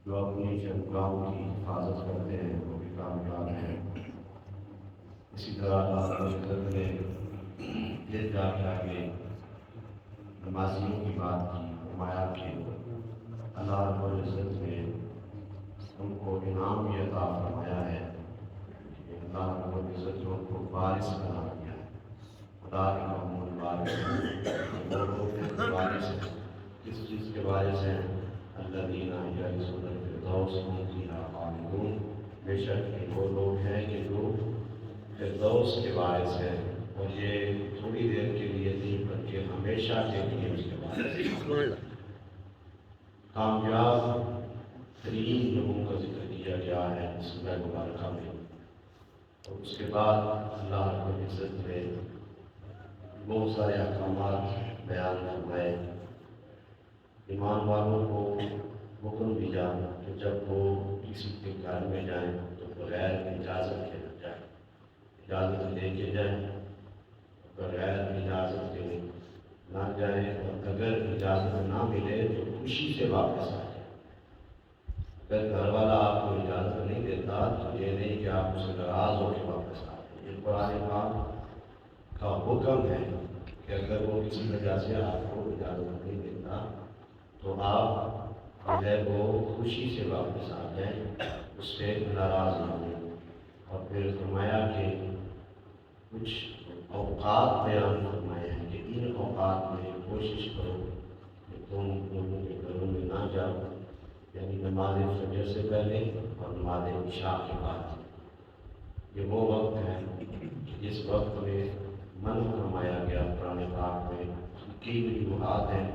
جو اپنی جنگاہوں کی حفاظت کرتے ہیں وہ بھی کامیاب ہیں۔ اسی طرح اللہ رب العزت نے یہ جا کے آگے نمازیوں کی بات کی، فرمایا کہ اللہ رب العزت نے ان کو انعام بھی عطا فرمایا ہے کہ اللہ رب العزت نے ان کو وارث بنا دیا ہے۔ خدا کے محمود وارث وہ لوگ ہیں جو وارث ہیں، کس چیز کے وارث ہیں؟ الذین یرثون الفردوس ھم فیہا خالدون، بے شک کہ وہ لوگ ہیں کہ جو فردوس کے وارث ہیں، اور یہ تھوڑی دیر کے لیے نہیں بلکہ ہمیشہ کے لیے اس کے وارث ہیں۔ کامیاب ترین لوگوں کا ذکر کیا گیا ہے سورہ مبارکہ میں، اور اس کے بعد اللہ رب العزت نے بہت سارے احکامات بیان فرمائے۔ ایمان والوں کو حکم دیا کہ جب وہ کسی کے گھر میں جائیں تو بغیر اجازت کے نہ جائیں، اجازت لے کے جائیں، بغیر اجازت کے نہ جائیں، اور اگر اجازت نہ ملے تو خوشی سے واپس آ جائیں۔ اگر گھر والا آپ کو اجازت نہیں دیتا تو یہ نہیں کہ آپ اسے ناراض ہو کے واپس آ جائیں۔ یہ قرآن پاک کا حکم ہے کہ اگر وہ کسی وجہ سے آپ کو اجازت نہیں دیتا تو آپ جو ہے وہ خوشی سے واپس آ جائیں، اس سے ناراض نہ ہوں۔ اور پھر فرمایا کہ کچھ اوقات بیان فرمائے ہیں کہ ان اوقات میں کوشش کرو کہ تم لوگوں کے گھروں میں نہ جاؤ، یعنی نماز فجر سے پہلے اور نماز عشاء کے بعد۔ یہ وہ وقت ہے کہ جس وقت میں منع فرمایا گیا قرآن پاک میں، کی وجوہات ہیں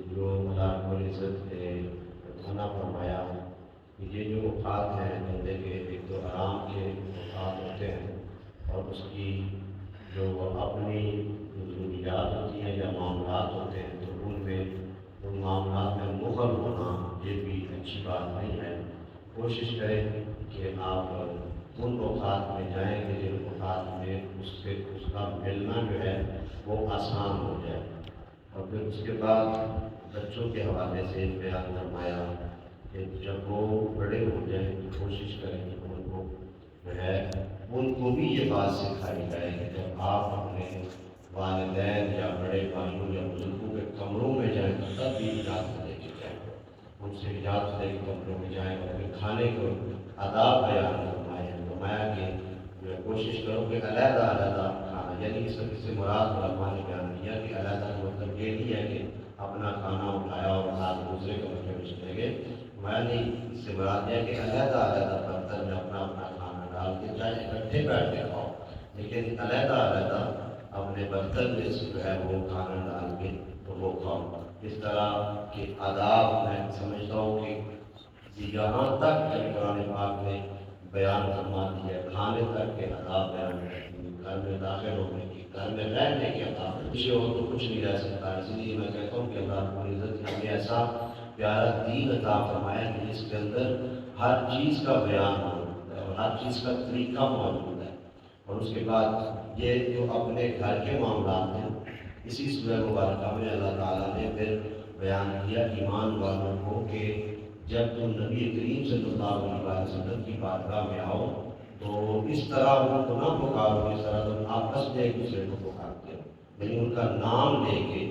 جو اللہ رب العزت نے منع فرمایا کہ یہ جو اوقات ہیں بندے کے، ایک تو آرام کے اوقات ہوتے ہیں، اور اس کی جو اپنی ضروریات ہوتی ہیں یا معاملات ہوتے ہیں تو ان میں ان معاملات میں مغل ہونا یہ بھی اچھی بات نہیں ہے۔ کوشش کریں کہ آپ ان اوقات میں جائیں کہ جن اوقات میں اس کا ملنا جو ہے وہ آسان ہو جائے۔ اور پھر اس کے بعد بچوں کے حوالے سے بیان فرمایا کہ جب وہ بڑے ہو جائیں تو کوشش کریں کہ ان کو جو ہے ان کو بھی یہ بات سکھائی جائے کہ جب آپ اپنے والدین یا بڑے بھائیوں یا بزرگوں کے کمروں میں جائیں تو تب بھی اجازت لے کے جائیں، ان سے اجازت لے کے کمروں میں جائیں، اور پھر کھانے کو آداب بیان فرمائے ہیں۔ فرمایا کہ جو ہے کوشش کرو کہ علیحدہ علیحدہ کھانا، یعنی اس سے مراد علماء نے بیان کیا کہ علیحدہ کا مطلب یہ نہیں ہے کہ اپنا کھانا اٹھایا اور ہاتھ دوسرے کمرے میں چلے گئے، میں نہیں، اس سے مراد یہ ہے کہ علیحدہ علیحدہ برتن میں اپنا اپنا کھانا ڈال کے چاہے اکٹھے بیٹھ کے کھاؤ، لیکن علیحدہ علیحدہ اپنے برتن میں سے جو ہے وہ کھانا ڈال کے تو وہ کھاؤ۔ اس طرح کے آداب میں سمجھتا ہوں کہ یہاں تک جب قرآن پاک نے بیان فرما دیا کھانے تک کے آداب بیان کرتے ہیں، گھر میں داخل ہونے کی، گھر میں رہنے کے آداب، کچھ ہو تو کچھ نہیں رہ سکتا۔ اسی لیے میں کہتا ہوں کہ اللہ رب العزت نے ہمیں ایسا پیارا دین عطا فرمایا کہ جس کے اندر ہر چیز کا بیان موجود ہے اور ہر چیز کا طریقہ موجود ہے۔ اور اس کے بعد یہ جو اپنے گھر کے معاملات ہیں، اسی سورہ مبارکہ میں اللہ تعالیٰ نے پھر بیان کیا ایمان والوں کو کہ جب تم نبی کریم صلی اللہ علیہ وسلم کی بارگاہ میں آؤ تو اس طرح ان کو نہ پکارو جس طرح تم آپس میں ایک دوسرے کو پکارتے ہو، یعنی ان کا نام لے کے،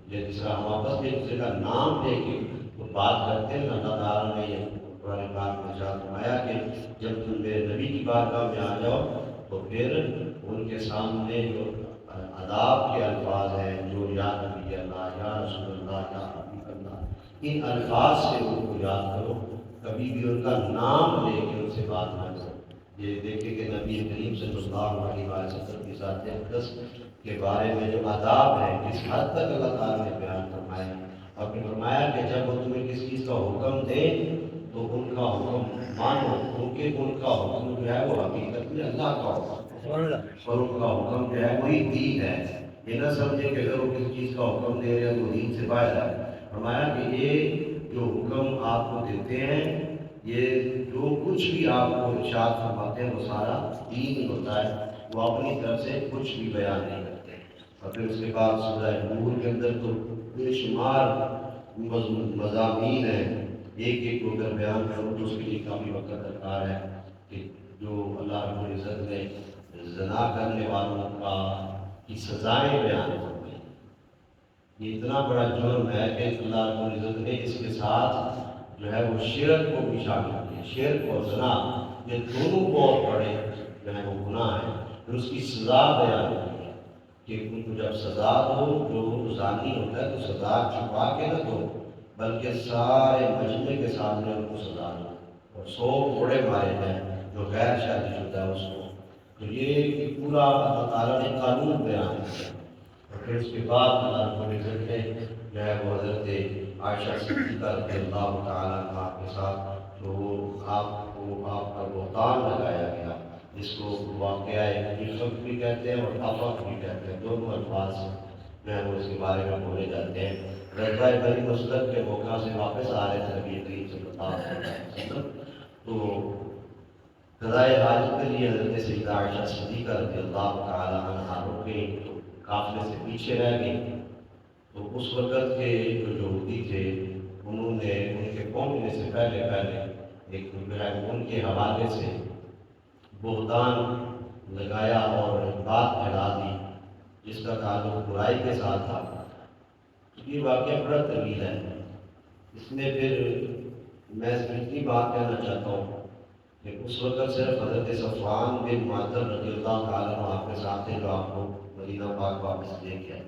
جس طرح ہم آپس میں ایک دوسرے کا نام لے کے تو بات کرتے ہیں۔ اللہ تعالیٰ نے یہ قرآن پاک میں ارشاد فرمایا کہ جب تم میرے نبی کی بارگاہ میں آ جاؤ تو پھر ان کے سامنے جو آداب کے الفاظ ہیں، جو یا نبی اللہ، یا رسول اللہ، یا حبیب اللہ، ان الفاظ سے ان کو یاد کرو، کبھی بھی ان کا نام لے کے ان سے بات نہ کرو۔ یہ دیکھیں کہ نبی کریم صلی اللہ علیہ وسلم کی ذات اقدس کے بارے میں جو آداب ہیں کس حد تک اللہ تعالیٰ نے بیان فرمایا، اور پھر فرمایا کہ جب وہ تمہیں کس چیز کا حکم دیں تو ان کا حکم مانو، کیونکہ ان کا حکم جو ہے وہ حقیقت میں اللہ کا حکم ہے، اور ان کا حکم جو ہے وہی دین ہے۔ یہ نہ سمجھے کہ اگر وہ کسی چیز کا حکم دے رہے ہیں تو دین سے باہر ہے۔ فرمایا کہ یہ جو حکم آپ کو دیتے ہیں، یہ جو کچھ بھی آپ کو ارشاد فرماتے ہیں وہ سارا دین ہوتا ہے، وہ اپنی طرف سے کچھ بھی بیان نہیں کرتے۔ اور پھر اس کے بعد سورہ نور کے اندر تو بے شمار مضامین ہیں ایک ایک کو اگر بیان کروں تو اس کے لیے کافی وقت درکار ہے کہ جو اللہ رب العزت نے زنا کرنے والوں کا کی سزائیں بیان ہو گئی. یہ اتنا بڑا جرم ہے کہ اللہ رب العزت نے اس کے ساتھ جو ہے وہ شرک کو بھی شامل کیا. شرک اور زنا یہ دونوں بہت بڑے جو ہے وہ گناہ ہیں. پھر اس کی سزا بیان کی ہے کہ ان کو جب سزا دو، جو زانی ہوتا ہے تو سزا چھپا کے نہ دو بلکہ سارے مجمع کے سامنے ان کو سزا دو اور 100 کوڑے مارے جائیں جو غیر شادی شدہ ہے اس کو. تو یہ پورا اللہ تعالیٰ نے قانون بیان کیا. اور پھر اس کے بعد اللہ رب العزت نے جو ہے وہ حضرت عائشہ صدیقہ رضی اللہ تعالیٰ عنہا کے ساتھ جو آپ کا بہتان لگایا گیا، جس کو واقعہ عفت بھی کہتے ہیں اور افق بھی کہتے ہیں، دونوں الفاظ جو ہے وہ اس کے بارے میں بولے جاتے ہیں. غزوہ بنی مصطلق کے موقع سے واپس آ رہے تھے نبی کریم صلی اللہ علیہ وسلم، تو قضائے حاجت کے لیے حضرت سیدہ عائشہ صدیقہ رضی اللہ تعالیٰ عنہا رکے، قافلے سے پیچھے رہ گئی. تو اس وقت کے جو یہودی تھے انہوں نے ان کے پہنچنے سے پہلے ایک جو ہے ان کے حوالے سے بہتان لگایا اور بات پھیلا دی جس کا تعلق برائی کے ساتھ تھا. یہ واقعہ بڑا طویل ہے. اس میں پھر میں اتنی بات کہنا چاہتا ہوں کہ اس وقت صرف حضرت صفوان بن معطل رضی اللہ تعالیٰ عنہ آپ کے ساتھ تھے جو آپ کو مدینہ پاک واپس لے گیا.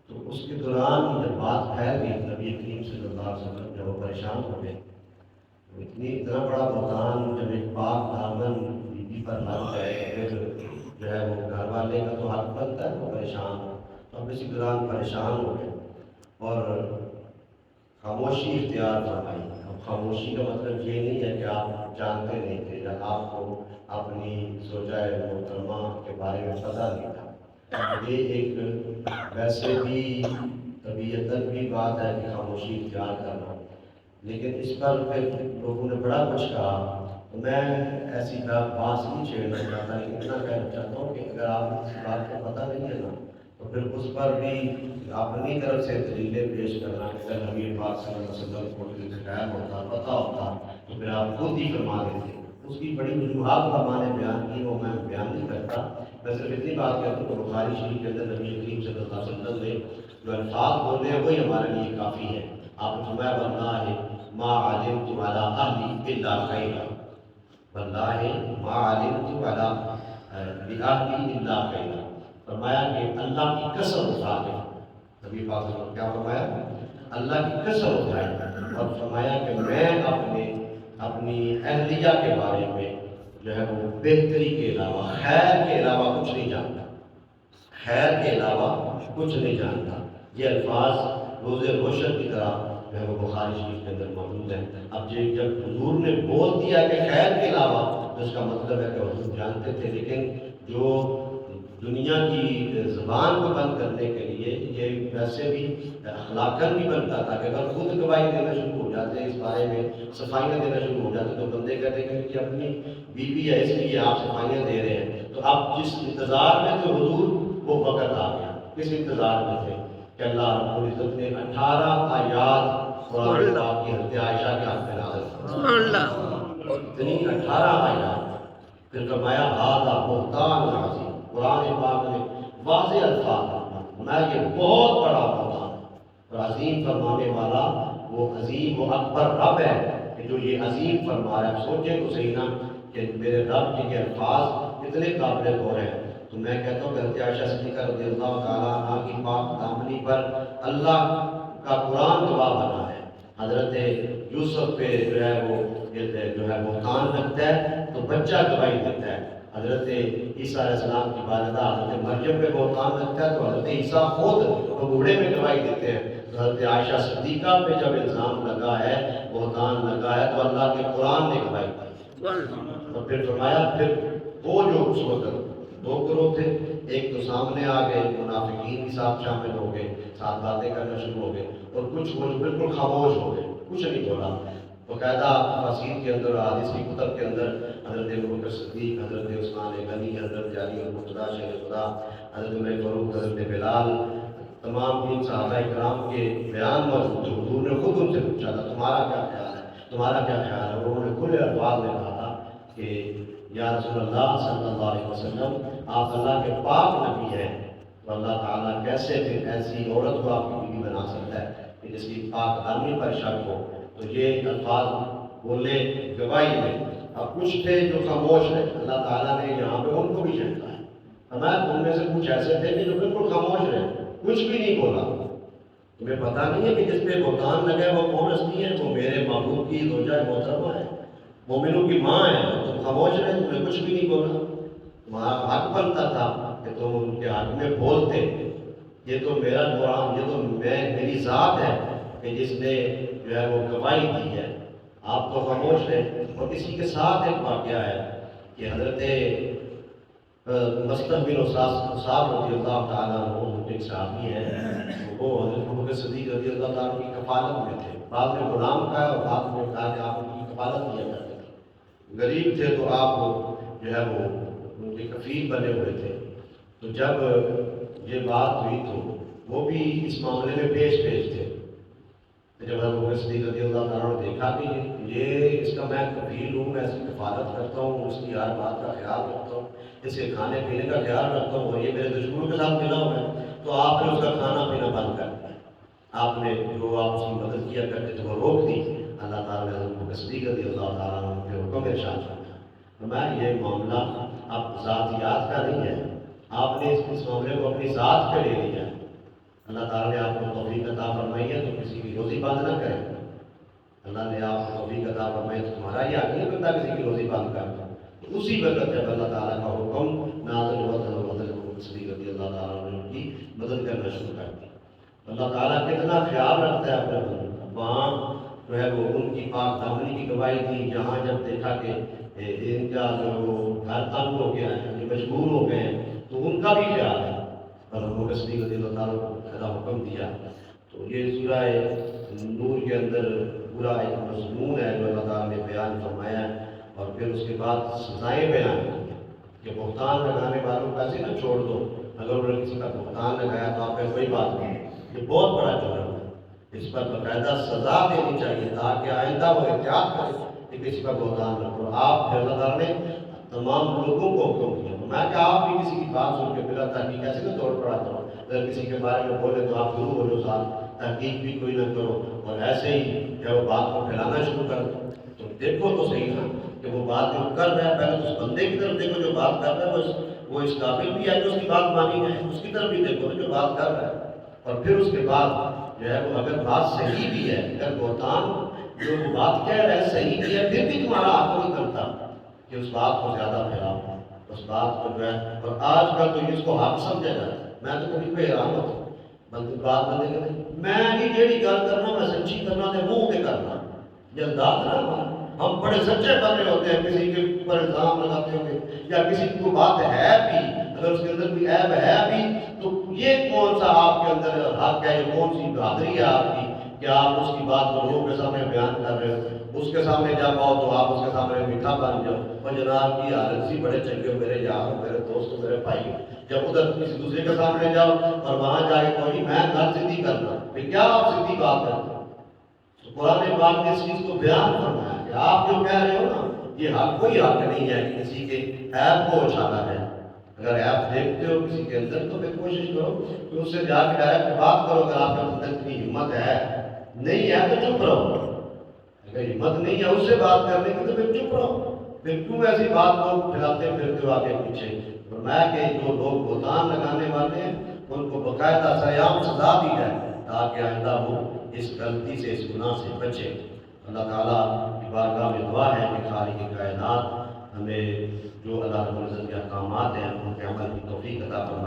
تو اس کے دوران جب بات پھیل گئی نبی کریم صلی اللہ علیہ وسلم جب وہ پریشان ہو گئے، اتنا بڑا بہتان جب ایک پاک دامن بیوی پر لگ جائے پھر جو ہے وہ گھر والے کا تو حق بنتا ہے وہ پریشان ہو. تو اب اسی دوران پریشان ہو گئے اور خاموشی اختیار فرمائی. اب خاموشی کا مطلب یہ نہیں ہے کہ آپ جانتے نہیں تھے یا آپ کو اپنی سوچائے محترمہ کے بارے میں پتہ نہیں تھا. یہ ایک ویسے بھی طبیعتاً بھی بات ہے کہ خاموشی اختیار کرنا، لیکن اس پر پھر لوگوں نے بڑا کچھ کہا. تو میں ایسی بات نہیں چھیڑنا چاہتا، لیکن اتنا کہنا چاہتا ہوں کہ اگر آپ کو اس بات کا پتہ نہیں ہے نا تو پھر اس پر بھی اپنی طرف سے دلیلیں پیش کرنا. اگر نبی پاک صلی اللہ علیہ وسلم کو خیر ہوتا پتہ ہوتا تو پھر آپ خود ہی فرما دیتے. اس کی بڑی وجوہات علماء نے بیان کی، وہ میں بیان نہیں کرتا. میں صرف اتنی بات کہتا ہوں کہ بخاری شریف کے اندر نبی کریم صلی اللہ علیہ وسلم نے جو الفاظ بولے ہیں وہی ہمارے لیے کافی ہے. آپ نے فرمایا واللہ ما علمت علی اہلی الا خیرا، واللہ ما علمت علی اہلی الا خیرا. فرمایا کہ اللہ کی قسم اٹھا کے نبی پاک صلی اللہ علیہ وسلم کیا فرمایا؟ اللہ کی قسم اٹھائی اور فرمایا کہ میں اپنی اہلیہ کے بارے میں جو ہے وہ بہتری کے علاوہ خیر کے علاوہ کچھ نہیں جانتا. خیر کے علاوہ کچھ نہیں جانتا. یہ الفاظ روز روشن کی طرح جو ہے وہ بخاری شریف کے اندر موجود ہیں. اب جب حضور نے بول دیا کہ خیر کے علاوہ تو اس کا مطلب ہے کہ حضور جانتے تھے، لیکن جو دنیا کی زبان کو بند کرنے کے لیے یہ ویسے بھی اخلاقاً بھی بنتا تھا کہ اگر خود گواہی دینا شروع ہو جاتے، اس بارے میں صفائیاں دینا شروع ہو جاتے تو بندے کہتے ہیں کہ اپنی بیوی ہے اس لیے آپ صفائیاں دے رہے ہیں. تو اب جس انتظار میں تھے حضور وہ وقت آ گیا. کس انتظار میں تھے کہ اللہ رب العزت نے 18 آیات قرآن پاک کی حضرت عائشہ کے حق میں نازل فرمائی. اتنی 18 آیات. پھر فرمایا ھذا بہتان عظیم. قرآن پاک نے واضح الفاظ میں یہ بہت بڑا بہتان اور عظیم فرمانے والا وہ عظیم و اکبر رب ہے کہ جو یہ عظیم فرما رہا ہے. سوچے تو صحیح نا کہ میرے رب کے یہ الفاظ اتنے قابل غور ہیں. تو میں کہتا ہوں کہ حضرت عائشہ صدیقہ رضی اللہ تعالیٰ عنہ کی پاک دامنی پر اللہ کا قرآن گواہ بنا ہے. حضرت یوسف پہ جو ہے وہ بہتان لگتا ہے تو بچہ گواہی دیتا ہے. حضرت عیسیٰ علیہ السلام کی والدہ حضرت مریم پہ بہتان لگتا ہے تو حضرت عیسیٰ خود بوڑھے میں گواہی دیتے ہیں. تو حضرت عائشہ صدیقہ پہ جب الزام لگا ہے، بہتان لگا ہے، تو اللہ کے قرآن نے گواہی دی. اور پھر فرمایا پھر وہ جو اس وقت 2 گروہ تھے، ایک تو سامنے آ گئے منافقین بھی ساتھ شامل ہو گئے، ساتھ باتیں کرنا شروع ہو گئے، اور کچھ وہ بالکل خاموش ہو گئے، کچھ نہیں بولا. باقاعدہ تفاسیر کے اندر حدیث کی کتب کے اندر حضرت ابوبکر صدیق، حضرت عثمان غنی، حضرت علی المرتضیٰ شیخ خدا، حضرت عمر فاروق، حضرت بلال تمام تین صحابہ کرام کے بیان موجود تھے، حضور نے خود ان سے پوچھا تھا تمہارا کیا خیال ہے، تمہارا کیا خیال ہے، اور انہوں نے کھلے الفاظ میں کہا تھا کہ یا رسول اللہ صلی اللہ علیہ وسلم آپ اللہ کے پاک نبی ہیں، تو اللہ تعالیٰ کیسے پھر ایسی عورت کو آپ کی بیوی بنا سکتا ہے کہ جس کی پاک دامنی پر شک ہو۔ تو یہ الفاظ بولے گواہی میں۔ اب کچھ تھے جو خاموش رہے، اللہ تعالیٰ نے یہاں پہ ان کو بھی جھٹکا ہے۔ ہمیں تم میں سے کچھ ایسے تھے کہ جو بالکل خاموش رہے، کچھ بھی نہیں بولا۔ تمہیں پتہ نہیں ہے کہ جس پہ بہتان لگے وہ کون ہستی ہے؟ وہ میرے محبوب کی زوجہ محترمہ ہے، مومنوں کی ماں ہے۔ تم خاموش رہے، تم نے کچھ بھی نہیں بولا۔ تمہارا حق بنتا تھا کہ تم ان کے حق میں بولتے۔ یہ تو میرا قرآن، یہ تو میری ذات ہے کہ جس نے جو ہے وہ گواہی دی ہے، آپ تو خاموش رہے۔ اور اسی کے ساتھ ایک واقعہ ہے کہ حضرت مصطفی بن صاحب رضی اللہ تعالیٰ عنہ ایک صحابی ہیں، وہ حضرت ابوبکر صدیق رضی اللہ تعالیٰ کی کفالت میں تھے۔ بعد میں غلام کہا اور بعد میں کہا کہ آپ ان کی کفالت کیا کرتے تھے، غریب تھے تو آپ جو ہے وہ ان کے کفیل بنے ہوئے تھے۔ تو جب یہ بات ہوئی تو وہ بھی اس معاملے میں پیش تھے۔ جب ابوبکر صدیق رضی اللہ تعالیٰ نے دیکھا کہ یہ اس کا میں کفیل ہوں، میں اس کی کفالت کرتا ہوں، اس کی ہر بات کا خیال رکھتا ہوں، اس کے کھانے پینے کا خیال رکھتا ہوں، اور یہ میرے دشمنوں کے ساتھ ملا ہوا ہے، تو آپ نے اس کا کھانا پینا بند کر دیا۔ آپ نے جو آپ اس کی مدد کیا کرتے تھے وہ روک دی۔ اللہ تعالیٰ نے ابوبکر صدیق رضی اللہ تعالیٰ عنہ کے حکم ارشاد فرمایا۔ فرمایا یہ معاملہ اب ذاتیات کا نہیں ہے، آپ نے اس معاملے کو اپنی ذات پہ لے لیا۔ اللہ تعالیٰ نے آپ کو توفیق عطا فرمائی ہے تو کسی کی روزی بند نہ کریں۔ اللہ نے آپ کو توفیق عطا فرمائی تو تمہارا یہ حق نہیں بنتا کسی کی روزی بند کرنا۔ تو اسی وقت جب اللہ تعالیٰ کا حکم نازل ہوا تو ابوبکر صدیق رضی اللہ تعالیٰ نے ان کی مدد کرنا شروع کر دی۔ اللہ تعالیٰ کتنا خیال رکھتا ہے اپنے بندوں کا۔ وہاں جو ہے وہ ان کی پاک دامنی کی گواہی تھی، جہاں جب دیکھا کہ ان کا جو گھر تنگ ہو گیا ہے، یہ مجبور ہو گئے ہیں، تو ان کا بھی خیال ہے اور ابوبکر صدیق رضی اللہ تعالیٰ کو حکم دیا۔ تو یہ سورہ نور کے اندر پورا ایک مضمون ہے جو اللہ تعالیٰ نے بیان فرمایا ہے، اور پھر اس کے بعد سزائیں بیان کی ہیں کہ بہتان لگانے والوں کو ایسے نہ چھوڑ دو، اگر انہوں نے کسی کا بہتان لگایا تو آپ نے کوئی بات نہیں، یہ بہت بڑا جرم ہے، اس پر باقاعدہ سزا دینی چاہیے تاکہ آئندہ وہ احتیاط کرے کہ کسی کا بہتان نہ کرو۔ آپ پھر اللہ تعالیٰ نے تمام لوگوں کو حکم دیا، میں کہ آپ بھی کسی کی بات سن کے بلا تحقیق ایسے نہ توڑ پڑا کرو، اگر کسی کے بارے میں بولے تو آپ ضرور ہو جو ساتھ تحقیق بھی کوئی نہ کرو، اور ایسے ہی جب وہ بات کو پھیلانا شروع کر دو تو دیکھو تو صحیح نا کہ وہ بات جو کر رہا ہے، پہلے تو اس بندے کی طرف دیکھو جو بات کر رہا ہے وہ اس قابل بھی ہے کہ اس کی بات مانی جائے، اس کی طرف بھی دیکھو جو بات کر رہا ہے، اور پھر اس کے بعد جو ہے وہ اگر بات صحیح بھی ہے، اگر بہتان جو بات کہہ رہا ہے صحیح بھی ہے، پھر بھی تمہارا حق نہیں کرتا کہ اس بات کو زیادہ پھیلاؤ، اس بات کو جو ہے۔ اور آج کل تو اس کو حق سمجھا جاتا ہے، میں تو کبھی کوئی حیران ہوتا ہوں بات بندے کرتے میں بھی جیڑی گل کرنا میں سچی کرنا تے منہ تے کرنا، جلدات نہ ہم بڑے سچے بنے ہوتے ہیں، کسی کے اوپر الزام لگاتے ہوئے یا کسی کو بات ہے بھی اگر اس کے اندر کوئی عیب ہے بھی تو یہ کون سا آپ کے اندر حق ہے، یہ کون سی بہادری ہے آپ کی کہ آپ اس کی بات کو لوگوں کے سامنے بیان کر رہے ہو، اس کے سامنے جب آؤ تو آپ اس کے سامنے میٹھا بن جاؤ، اور جناب کی حالت سی بڑے چنگے ہو میرے یار میرے دوست میرے بھائی، جب ادھر کسی دوسرے کے سامنے جاؤ اور وہاں جا کے کوئی میں گھر سیدھی کرنا پھر کیا آپ سیدھی بات کرتے ہو؟ تو قرآن پاک نے اس چیز کو بیان فرمایا کہ آپ جو کہہ رہے ہو نا یہ حق کوئی حق نہیں ہے کہ کسی کے عیب کو اچھالا ہے، اگر عیب دیکھتے ہو کسی کے اندر تو پھر کوشش کرو کہ اس سے جا کے ڈائریکٹ بات کرو، اگر آپ کے اندر اتنی ہمت ہے، نہیں ہے تو چپ رہو، اگر ہمت نہیں ہے اس سے بات کرنے کی تو پھر چپ رہو، پھر کیوں ایسی بات کو پھیلاتے پھرتے ہو آگے پیچھے۔ فرمایا کہ جو لوگ بہتان لگانے والے ہیں ان کو باقاعدہ سریعان سزا دی جائے تاکہ آئندہ وہ اس غلطی سے اس گناہ سے بچے۔ اللہ تعالیٰ کی بارگاہ میں دعا ہے کہ خالق کائنات ہمیں جو اللہ رب العزت کے احکامات ہیں ان کے عمل کی توفیق عطا فرمائے۔